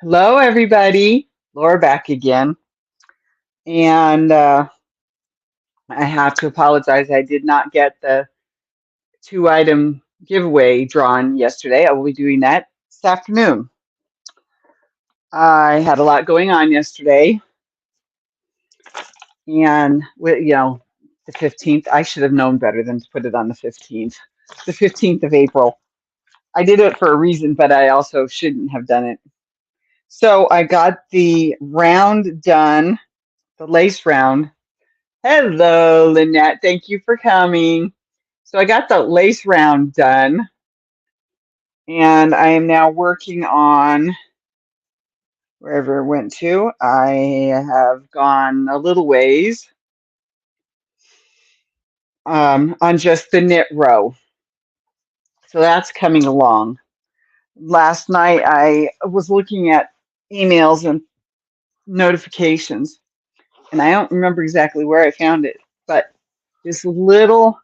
Hello, everybody. Laura back again. And I have to apologize. I did not get the two-item giveaway drawn yesterday. I will be doing that this afternoon. I had a lot going on yesterday. And, the 15th, I should have known better than to put it on the 15th. The 15th of April. I did it for a reason, but I also shouldn't have done it. So I got the round done, the lace round. Hello, Lynette. Thank you for coming. So I got the lace round done, and I am now working on wherever it went to. I have gone a little ways on just the knit row. So that's coming along. Last night I was looking at emails and notifications, and I don't remember exactly where I found it, but this little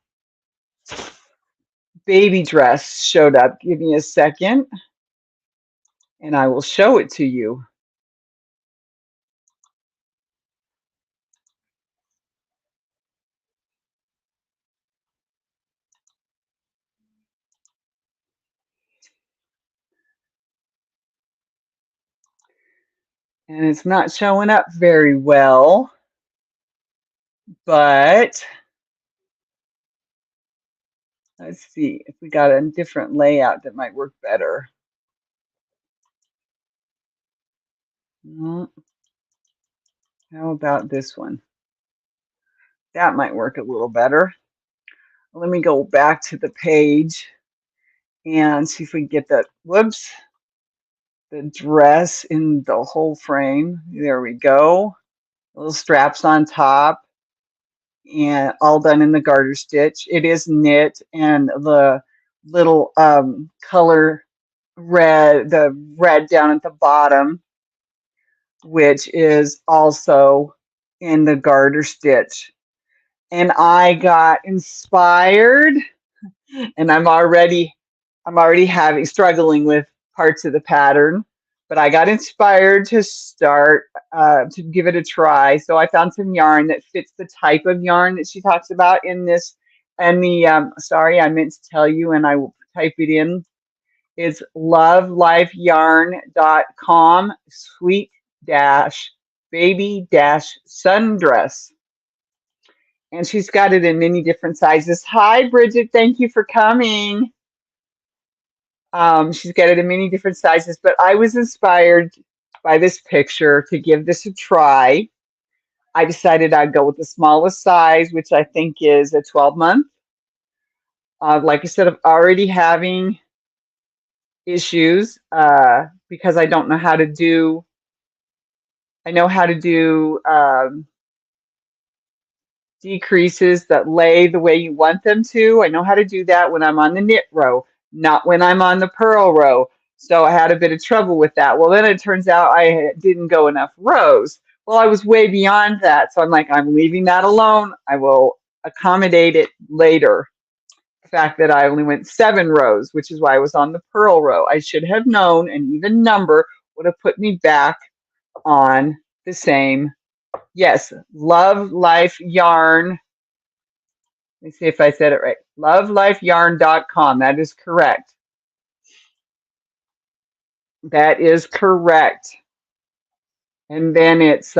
baby dress showed up. Give me a second and I will show it to you. And it's not showing up very well, but let's see if we got a different layout that might work better. How about this one? That might work a little better. Let me go back to the page and see if we can get that, whoops, the dress in the whole frame. There we go. Little straps on top and all done in the garter stitch. It is knit, and the little color red, the red down at the bottom, which is also in the garter stitch. And I got inspired, and I'm already struggling with parts of the pattern, but I got inspired to start to give it a try. So I found some yarn that fits the type of yarn that she talks about in this. And the sorry, I meant to tell you, and I will type it in. It's lovelifeyarn.com sweet baby sundress. And she's got it in many different sizes. Hi, Bridget. Thank you for coming. She's got it in many different sizes, but I was inspired by this picture to give this a try. I decided I'd go with the smallest size, which I think is a 12-month. Like I said, I'm already having issues because I don't know how to do, I know how to do decreases that lay the way you want them to. I know how to do that when I'm on the knit row, not when I'm on the purl row. So I had a bit of trouble with that. Well, then it turns out I didn't go enough rows. Well, I was way beyond that. So I'm like, I'm leaving that alone. I will accommodate it later. The fact that I only went 7 rows, which is why I was on the purl row. I should have known an even number would have put me back on the same. Yes, Love Life Yarn. Let me see if I said it right. Lovelifeyarn.com. That is correct. That is correct. And then it's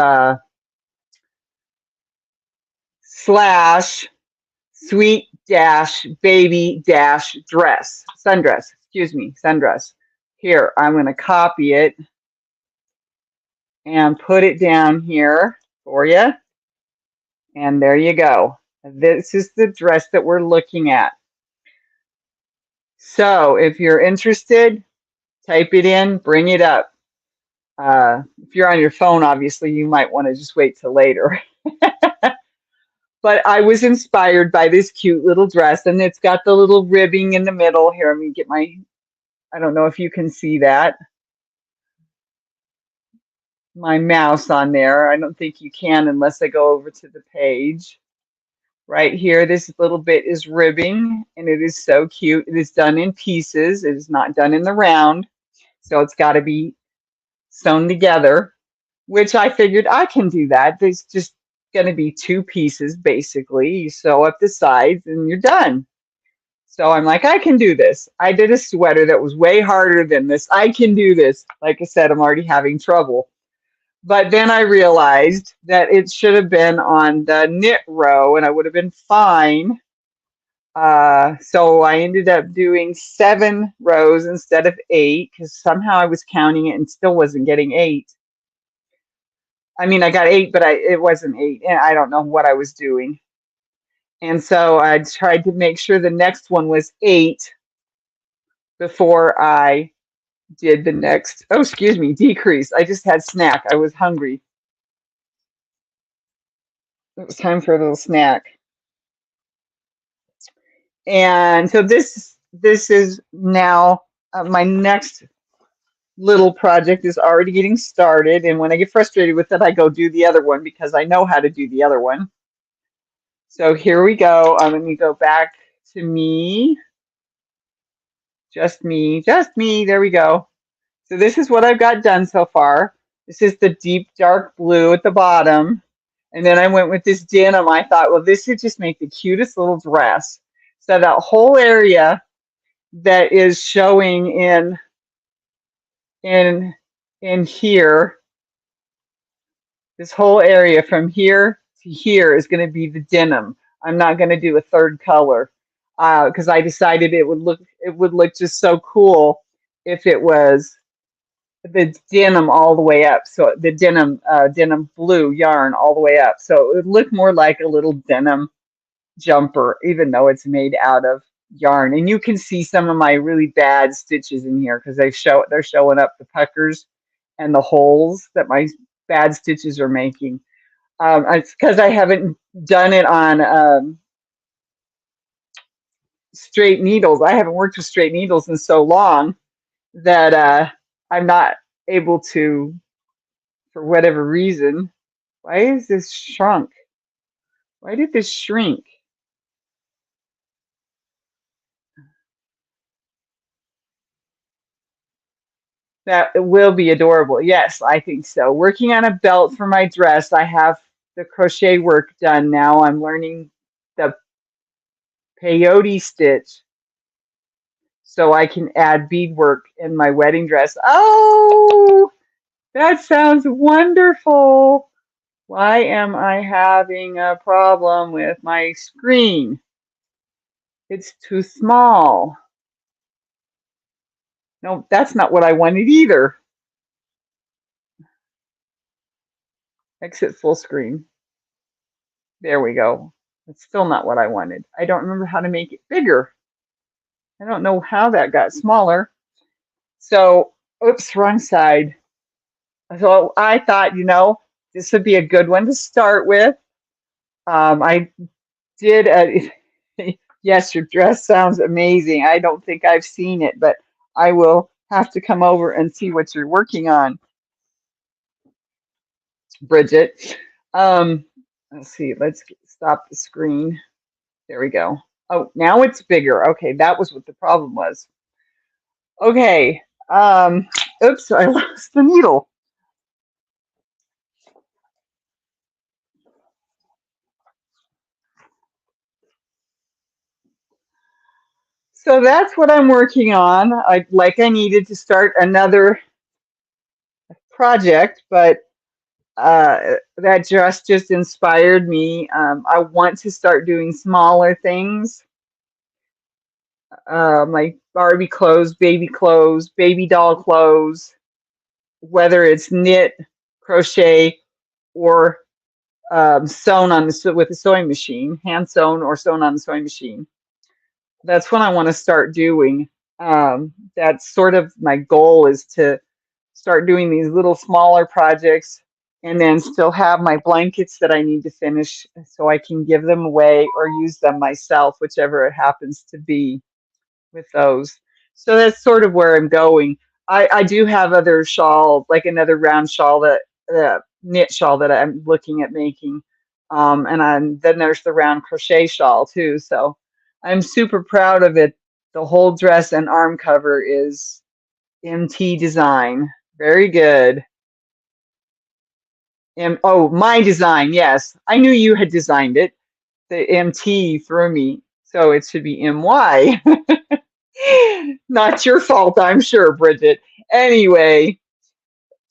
slash sweet baby dress. Sundress. Excuse me. Sundress. Here, I'm going to copy it and put it down here for you. And there you go. This is the dress that we're looking at. So if you're interested, type it in, bring it up. If you're on your phone, obviously, you might want to just wait till later. But I was inspired by this cute little dress, and it's got the little ribbing in the middle. Here, let me get I don't know if you can see that. My mouse on there. I don't think you can unless I go over to the page. Right here, this little bit is ribbing, and it is so cute. It is done in pieces. It is not done in the round. So it's got to be sewn together, which I figured I can do that. There's just going to be two pieces basically. You sew up the sides and you're done. So I'm like, I can do this. I did a sweater that was way harder than this. I can do this. Like I said, I'm already having trouble. But then I realized that it should have been on the knit row and I would have been fine. So I ended up doing 7 rows instead of 8 because somehow I was counting it and still wasn't getting 8. I mean, I got 8, but it wasn't 8. And I don't know what I was doing. And so I tried to make sure the next one was 8 before I did the next, oh, excuse me, decrease. I just had snack. I was hungry. It was time for a little snack. And so this is now my next little project is already getting started. And when I get frustrated with it, I go do the other one because I know how to do the other one. So here we go. I'm going to go back to me. Just me, just me. There we go. So this is what I've got done so far. This is the deep dark blue at the bottom. And then I went with this denim. I thought, well, this would just make the cutest little dress. So that whole area that is showing in here, this whole area from here to here is going to be the denim. I'm not going to do a third color because I decided it would look just so cool if it was the denim all the way up. So the denim blue yarn all the way up. So it would look more like a little denim jumper, even though it's made out of yarn. And you can see some of my really bad stitches in here because they're showing up the puckers and the holes that my bad stitches are making. It's because I haven't done it on straight needles. I haven't worked with straight needles in so long that I'm not able to, for whatever reason. Why is this shrunk? Why did this shrink? That will be adorable. Yes, I think so. Working on a belt for my dress. I have the crochet work done now. I'm learning the peyote stitch so I can add beadwork in my wedding dress. Oh, that sounds wonderful. Why am I having a problem with my screen? It's too small. No, that's not what I wanted either. Exit full screen. There we go. It's still not what I wanted. I don't remember how to make it bigger. I don't know how that got smaller. So, oops, wrong side. So I thought, this would be a good one to start with. I did yes, your dress sounds amazing. I don't think I've seen it, but I will have to come over and see what you're working on, Bridget. Let's see, stop the screen. There we go. Oh, now it's bigger. Okay, that was what the problem was. Okay, oops, I lost the needle. So that's what I'm working on. I needed to start another project, but that just inspired me. I want to start doing smaller things, like Barbie clothes, baby doll clothes, whether it's knit, crochet, or sewn on with a sewing machine, hand sewn or sewn on the sewing machine. That's what I want to start doing. That's sort of my goal, is to start doing these little smaller projects and then still have my blankets that I need to finish so I can give them away or use them myself, whichever it happens to be with those. So that's sort of where I'm going. I do have other shawls, like another round shawl, that knit shawl that I'm looking at making. Then there's the round crochet shawl too. So I'm super proud of it. The whole dress and arm cover is MT Design. Very good. Oh, my design. Yes, I knew you had designed it. The MT threw me, so it should be MY. Not your fault, I'm sure, Bridget. Anyway,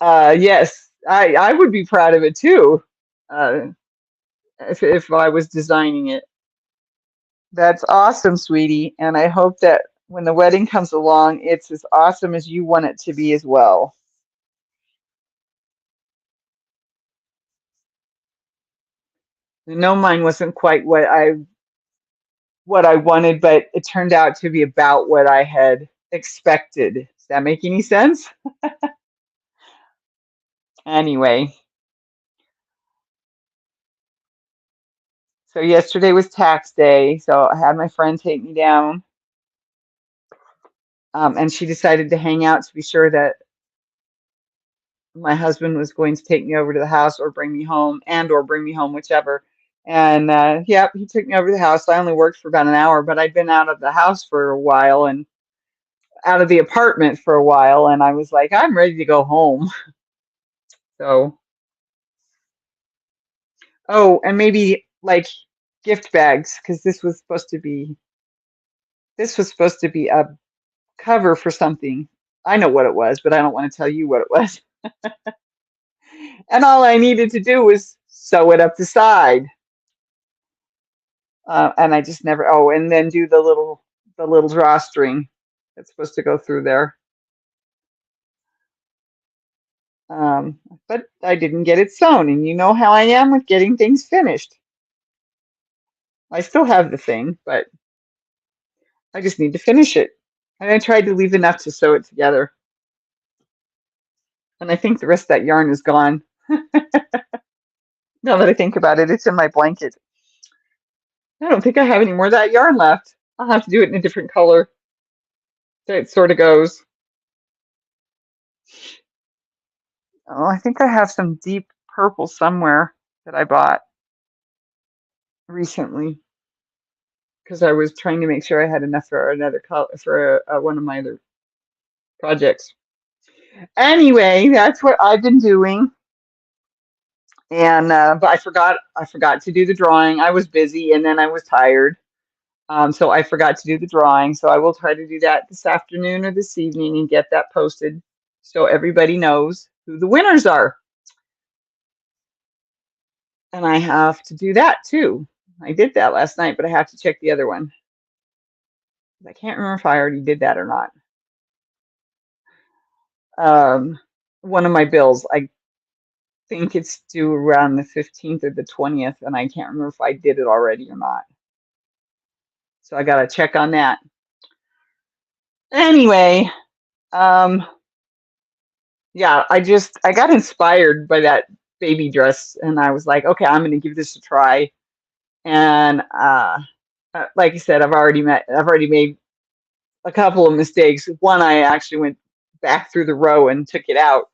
yes, I would be proud of it too, uh, if I was designing it. That's awesome, sweetie, and I hope that when the wedding comes along, it's as awesome as you want it to be as well. I know mine wasn't quite what I wanted, but it turned out to be about what I had expected. Does that make any sense? Anyway, so yesterday was tax day, so I had my friend take me down, and she decided to hang out to be sure that my husband was going to take me over to the house or bring me home and or bring me home, whichever. And yep, he took me over to the house. I only worked for about an hour, but I'd been out of the house for a while and out of the apartment for a while, and I was like, I'm ready to go home. So, oh, and maybe like gift bags because this was supposed to be a cover for something. I know what it was, but I don't want to tell you what it was. And all I needed to do was sew it up the side. And I just never, oh, and then do the little drawstring that's supposed to go through there. Um, but I didn't get it sewn, and you know how I am with getting things finished. I still have the thing, but I just need to finish it. And I tried to leave enough to sew it together. And I think the rest of that yarn is gone. Now that I think about it, it's in my blanket. I don't think I have any more of that yarn left. I'll have to do it in a different color. So it sort of goes. Oh, I think I have some deep purple somewhere that I bought recently because I was trying to make sure I had enough for another color for one of my other projects. Anyway, that's what I've been doing, and but I forgot to do the drawing. I was busy, and then I was tired, so I forgot to do the drawing. So I will try to do that this afternoon or this evening and get that posted so everybody knows who the winners are. And I have to do that too. I did that last night, but I have to check the other one. I can't remember if I already did that or not. Um, one of my bills, I think it's due around the 15th or the 20th, and I can't remember if I did it already or not. So I got to check on that. Anyway, um, yeah, I got inspired by that baby dress, and I was like, okay, I'm going to give this a try. And like I said, I've already made a couple of mistakes. One, I actually went back through the row and took it out,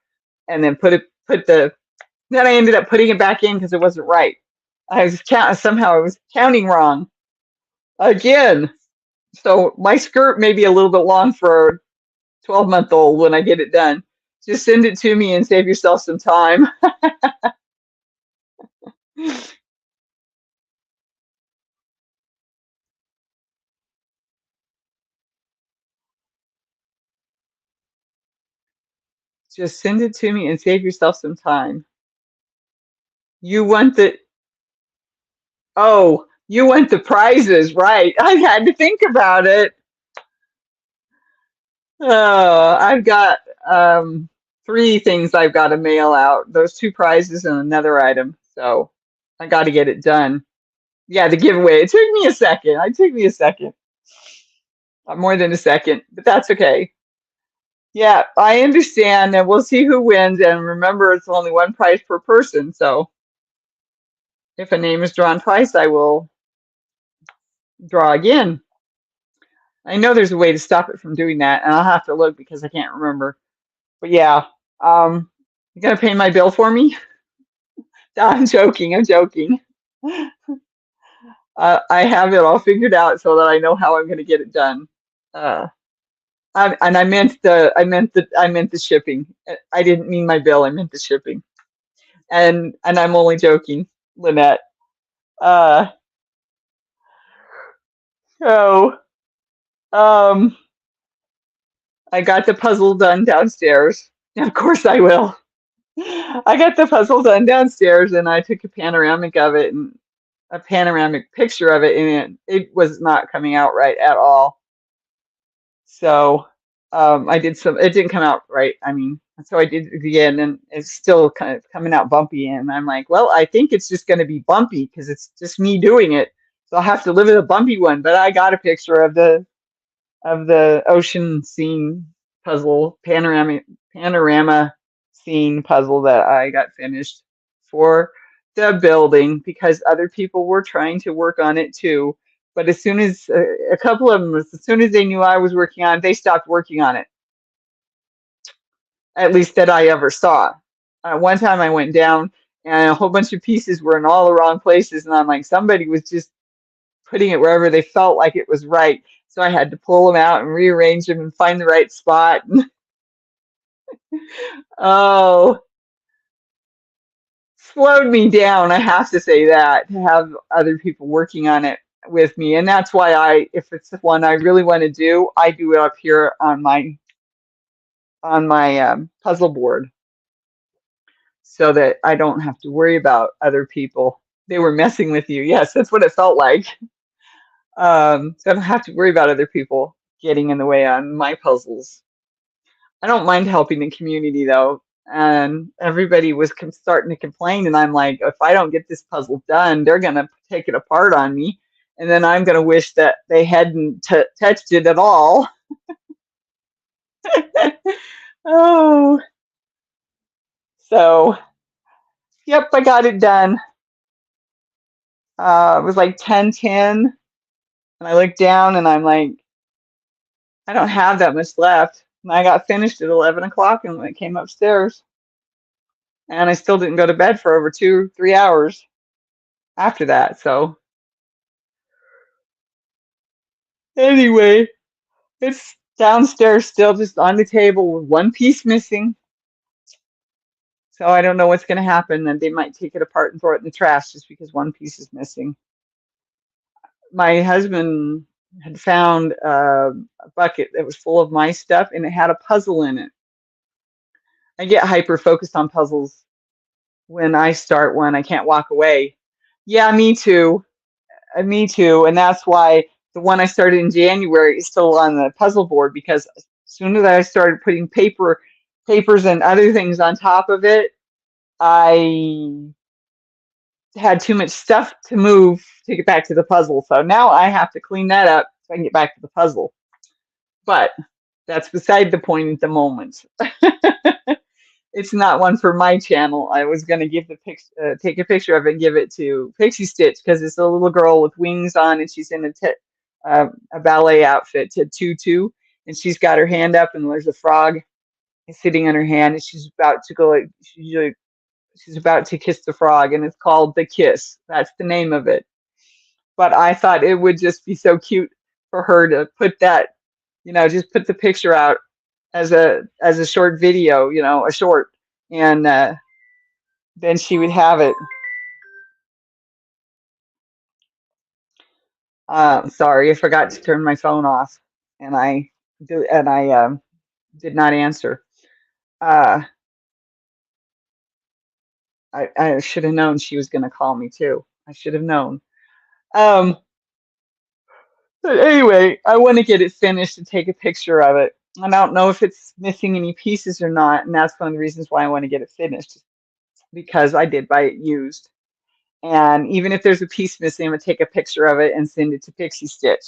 and then then I ended up putting it back in because it wasn't right. Somehow I was counting wrong again. So my skirt may be a little bit long for a 12-month-old when I get it done. Just send it to me and save yourself some time. Just send it to me and save yourself some time. You want the Oh, you want the prizes, right? I had to think about it. I've got three things I've got to mail out. Those two prizes and another item. So I got to get it done. Yeah, the giveaway. It took me a second. It took me a second. More than a second, but that's okay. Yeah, I understand, and we'll see who wins. And remember, it's only one prize per person. So if a name is drawn twice, I will draw again. I know there's a way to stop it from doing that, and I'll have to look because I can't remember. But yeah, you gonna pay my bill for me? I'm joking. I'm joking. I have it all figured out so that I know how I'm gonna get it done. Uh, And I meant the shipping. I didn't mean my bill. I meant the shipping. And I'm only joking, Lynette. Uh, so um, I got the puzzle done downstairs. Of course I will. I got the puzzle done downstairs, and I took a panoramic of it and a panoramic picture of it, and it was not coming out right at all. So I did some. It didn't come out right. I mean, so I did it again, and it's still kind of coming out bumpy. And I'm like, well, I think it's just going to be bumpy because it's just me doing it. So I'll have to live with a bumpy one. But I got a picture of the ocean scene puzzle, panorama scene puzzle that I got finished for the building because other people were trying to work on it too. But as soon as a couple of them, as soon as they knew I was working on it, they stopped working on it, at least that I ever saw. One time I went down and a whole bunch of pieces were in all the wrong places, and I'm like, somebody was just putting it wherever they felt like it was right. So I had to pull them out and rearrange them and find the right spot. Oh, slowed me down. I have to say that to have other people working on it with me. And that's why if it's the one I really want to do, I do it up here on my puzzle board so that I don't have to worry about other people. They were messing with you. Yes, that's what it felt like. So I don't have to worry about other people getting in the way on my puzzles. I don't mind helping the community though. And everybody was starting to complain, and I'm like, if I don't get this puzzle done, they're gonna take it apart on me, and then I'm gonna wish that they hadn't touched it at all. Oh, so yep, I got it done. It was like 10:10, and I looked down, and I'm like, I don't have that much left. And I got finished at 11 o'clock, and when I came upstairs, and I still didn't go to bed for over 2, 3 hours after that. So anyway, it's downstairs still just on the table with one piece missing. So I don't know what's going to happen. And they might take it apart and throw it in the trash just because one piece is missing. My husband had found a bucket that was full of my stuff and it had a puzzle in it. I get hyper focused on puzzles when I start one. I can't walk away. Yeah, me too. Me too. And that's why the one I started in January is still on the puzzle board because as soon as I started putting papers and other things on top of it, I had too much stuff to move to get back to the puzzle. So now I have to clean that up so I can get back to the puzzle. But that's beside the point at the moment. It's not one for my channel. I was going to take a picture of it and give it to Pixie Stitch because it's a little girl with wings on and she's in a ballet outfit to tutu, and she's got her hand up and there's a frog sitting on her hand and she's about to go. She's about to kiss the frog, and it's called The Kiss. That's the name of it. But I thought it would just be so cute for her to put that, just put the picture out as a short video, a short, and then she would have it. Sorry, I forgot to turn my phone off, and I did not answer. Uh, I should have known she was going to call me too. I should have known. Um, but anyway, I want to get it finished and take a picture of it. I don't know if it's missing any pieces or not, and that's one of the reasons why I want to get it finished because I did buy it used. And even if there's a piece missing, I'm gonna take a picture of it and send it to Pixie Stitch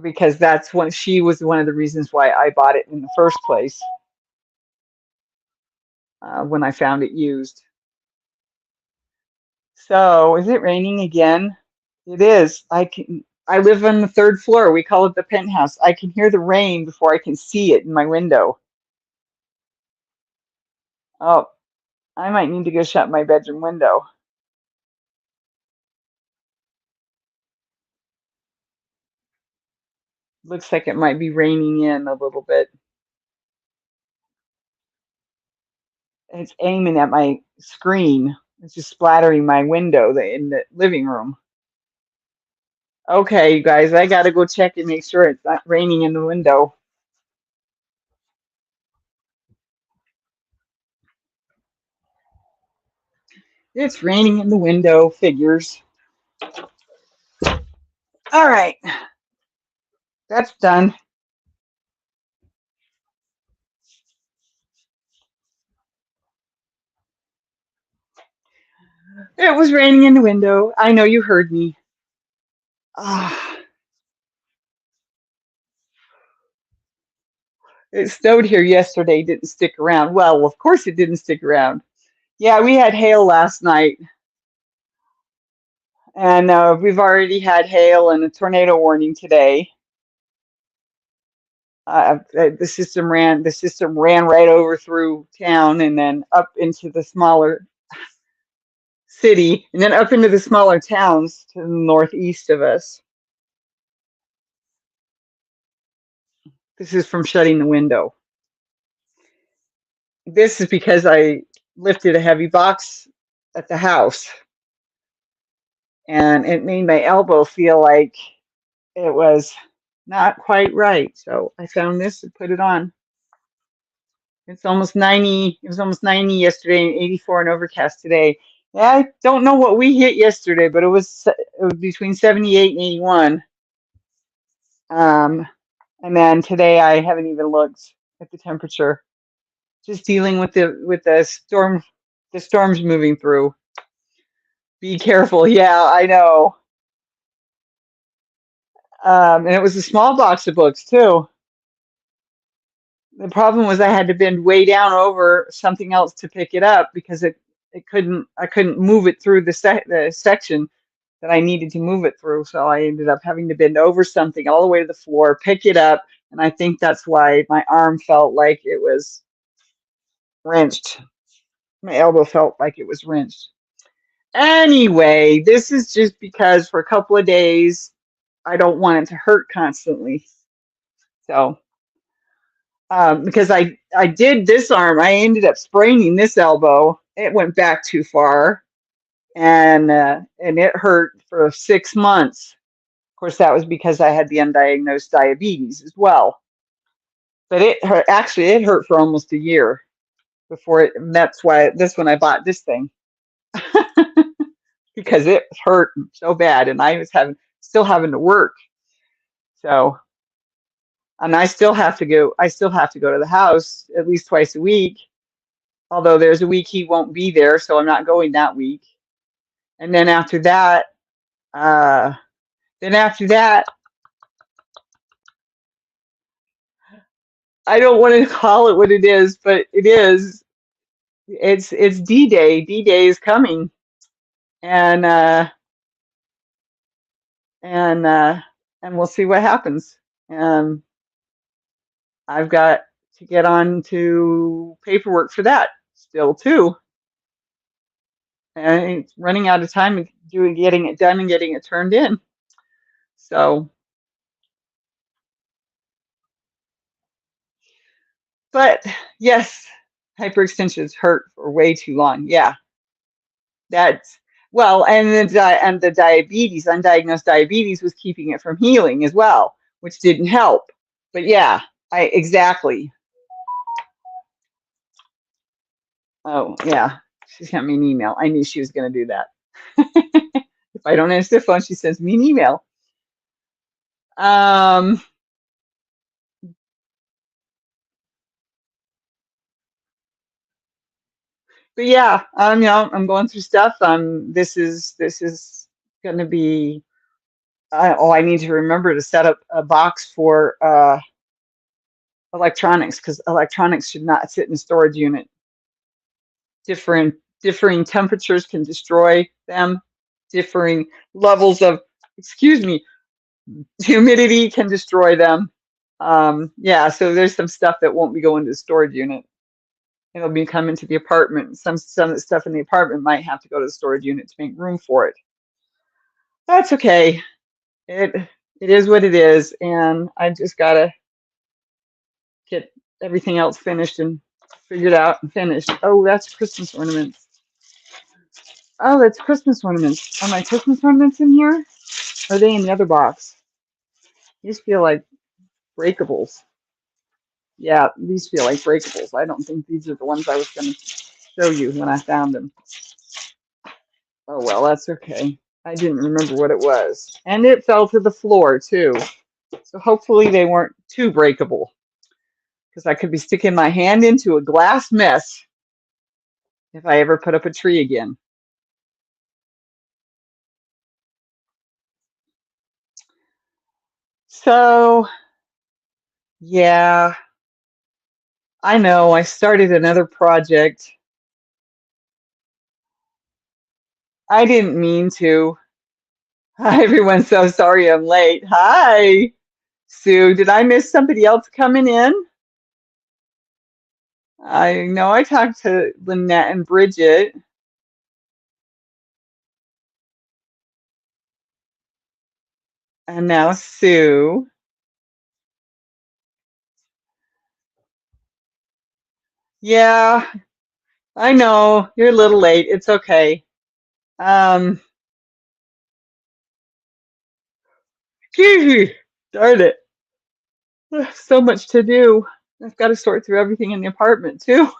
because she was one of the reasons why I bought it in the first place when I found it used. So is it raining again? It is. I live on the third floor. We call it the penthouse. I can hear the rain before I can see it in my window. Oh, I might need to go shut my bedroom window. Looks like it might be raining in a little bit. It's aiming at my screen. It's just splattering my window in the living room. Okay, you guys, I gotta go check and make sure it's not raining in the window. It's raining in the window, figures. All right, that's done. It was raining in the window. I know you heard me. Ah, it snowed here yesterday, didn't stick around. Well, of course it didn't stick around. Yeah, we had hail last night, and we've already had hail and a tornado warning today. The system ran right over through town and then up into the smaller city and then up into the smaller towns to the northeast of us. This is from shutting the window. This is because I lifted a heavy box at the house and it made my elbow feel like it was not quite right. So I found this and put it on. It's almost 90. It was almost 90 yesterday and 84 and overcast today. Yeah, I don't know what we hit yesterday, but it was between 78 and 81. And then today I haven't even looked at the temperature. Just dealing with the storms moving through. Be careful. Yeah, I know. And it was a small box of books too. The problem was I had to bend way down over something else to pick it up because I couldn't move it through the section that I needed to move it through. So I ended up having to bend over something all the way to the floor, pick it up, and I think that's why my arm felt like it was wrenched. My elbow felt like it was wrenched. Anyway, this is just because for a couple of days I don't want it to hurt constantly. So because I did this arm, I ended up spraining this elbow. It went back too far, and it hurt for 6 months. Of course, that was because I had the undiagnosed diabetes as well. But it hurt. Actually, it hurt for almost a year before it. And that's why this when I bought this thing because it hurt so bad, and I was still having to work. So, and I still have to go. I still have to go to the house at least twice a week. Although there's a week he won't be there, so I'm not going that week. And then after that, uh, I don't want to call it what it is, but it is. It's D-Day. D-Day is coming, and and uh, and we'll see what happens. I've got to get on to paperwork for that still too, and it's running out of time getting it done and getting it turned in. So, but yes, hyperextensions hurt for way too long. Yeah, that's well, and the diabetes, undiagnosed diabetes, was keeping it from healing as well, which didn't help. But yeah, I exactly. Oh yeah, she sent me an email. I knew she was going to do that. If I don't answer the phone, she sends me an email. Um, but yeah, I'm going through stuff. This is going to be. I need to remember to set up a box for electronics because electronics should not sit in a storage unit. Differing temperatures can destroy them. Differing levels of, excuse me, humidity can destroy them. Yeah, so there's some stuff that won't be going to the storage unit. It'll be coming to the apartment. Some of the stuff in the apartment might have to go to the storage unit to make room for it. That's okay. It it is what it is, and I just gotta get everything else finished and figured out and finished. Oh, that's Christmas ornaments. Oh, that's Christmas ornaments. Are my Christmas ornaments in here? Are they in the other box? These feel like breakables. Yeah, these feel like breakables. I don't think these are the ones I was going to show you when I found them. Oh, well, that's okay. I didn't remember what it was. And it fell to the floor, too. So hopefully they weren't too breakable, because I could be sticking my hand into a glass mess if I ever put up a tree again. So, yeah, I know I started another project. I didn't mean to. Hi, everyone. So sorry I'm late. Hi, Sue. Did I miss somebody else coming in? I know I talked to Lynette and Bridget, and now Sue. Yeah, I know you're a little late. It's okay. Um, phew, darn it. So much to do. I've got to sort through everything in the apartment too.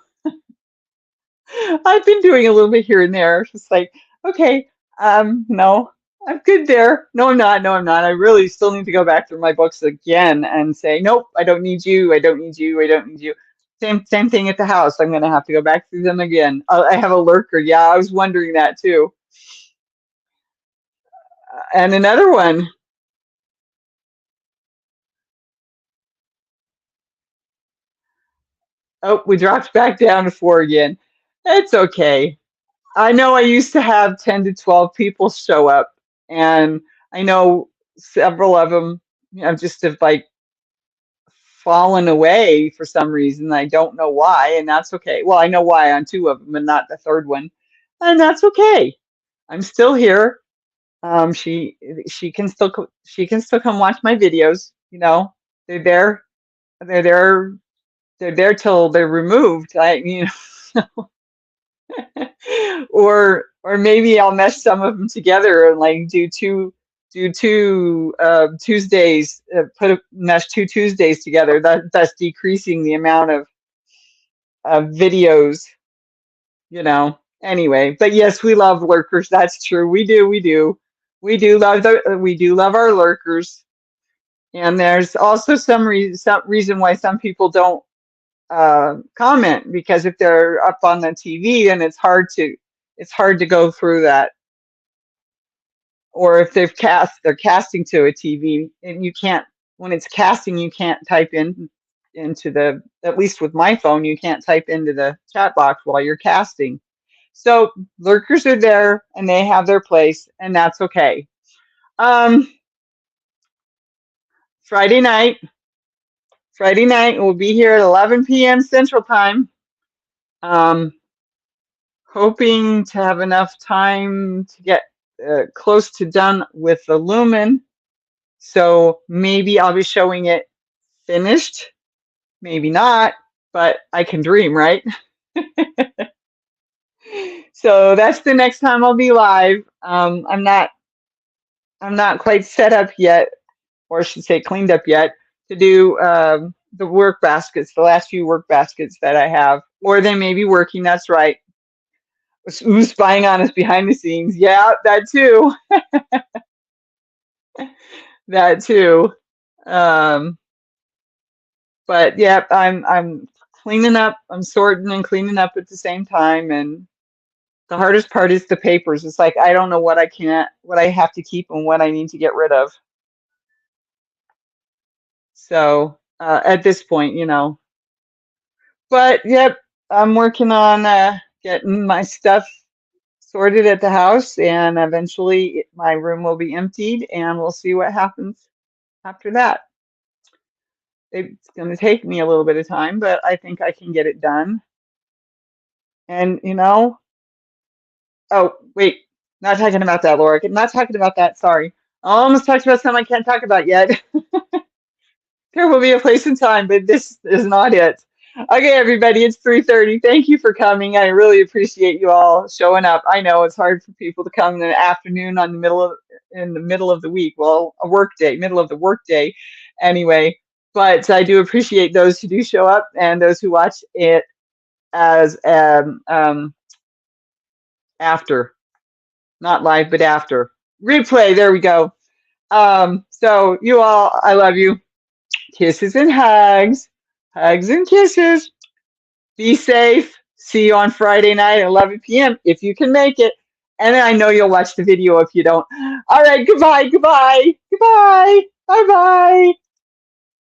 I've been doing a little bit here and there. It's just like, okay, no, I'm good there. No, I'm not. No, I'm not. I really still need to go back through my books again and say, nope, I don't need you. I don't need you. I don't need you. Same thing at the house. I'm gonna have to go back through them again. I have a lurker. Yeah, I was wondering that too. And another one. Oh, we dropped back down to 4 again. It's okay. I know I used to have 10 to 12 people show up, and I know several of them, just have like fallen away for some reason. I don't know why, and that's okay. Well, I know why on 2 of them and not the third one, and that's okay. I'm still here. She can still she can still come watch my videos. They're there. They're there. They're there till they're removed. Or maybe I'll mesh some of them together and like do two Tuesdays, mesh 2 Tuesdays together. That's decreasing the amount of videos, Anyway, but yes, we love lurkers. That's true. We do love our lurkers. And there's also some reason why some people don't comment, because if they're up on the TV, then it's hard to go through that. Or if they're casting to a TV, and you can't, when it's casting, you can't type into the, at least with my phone, you can't type into the chat box while you're casting. So lurkers are there and they have their place, and that's okay. Um, Friday night, we'll be here at 11 p.m. Central Time. Um, Hoping to have enough time to get close to done with the Lumen. So maybe I'll be showing it finished, maybe not, but I can dream, right? So that's the next time I'll be live. I'm not quite set up yet, or I should say cleaned up yet, to do the work baskets, the last few work baskets that I have, or they may be working. That's right. Who's spying on us behind the scenes? Yeah, that too. That too. Um, but yeah, I'm cleaning up. I'm sorting and cleaning up at the same time, and the hardest part is the papers. It's like I don't know what I have to keep and what I need to get rid of. So at this point, But yep, I'm working on getting my stuff sorted at the house, and eventually my room will be emptied, and we'll see what happens after that. It's going to take me a little bit of time, but I think I can get it done. And oh wait, not talking about that, Laura. Not talking about that. Sorry. I almost talked about something I can't talk about yet. There will be a place and time, but this is not it. Okay, everybody, it's 3:30. Thank you for coming. I really appreciate you all showing up. I know it's hard for people to come in the afternoon in the middle of the week. Well, a work day, middle of the work day, anyway. But I do appreciate those who do show up and those who watch it as after, not live, but after replay. There we go. So you all, I love you. Kisses and hugs, hugs and kisses. Be safe. See you on Friday night at 11 p.m. if you can make it. And I know you'll watch the video if you don't. All right, goodbye, goodbye, goodbye, bye-bye.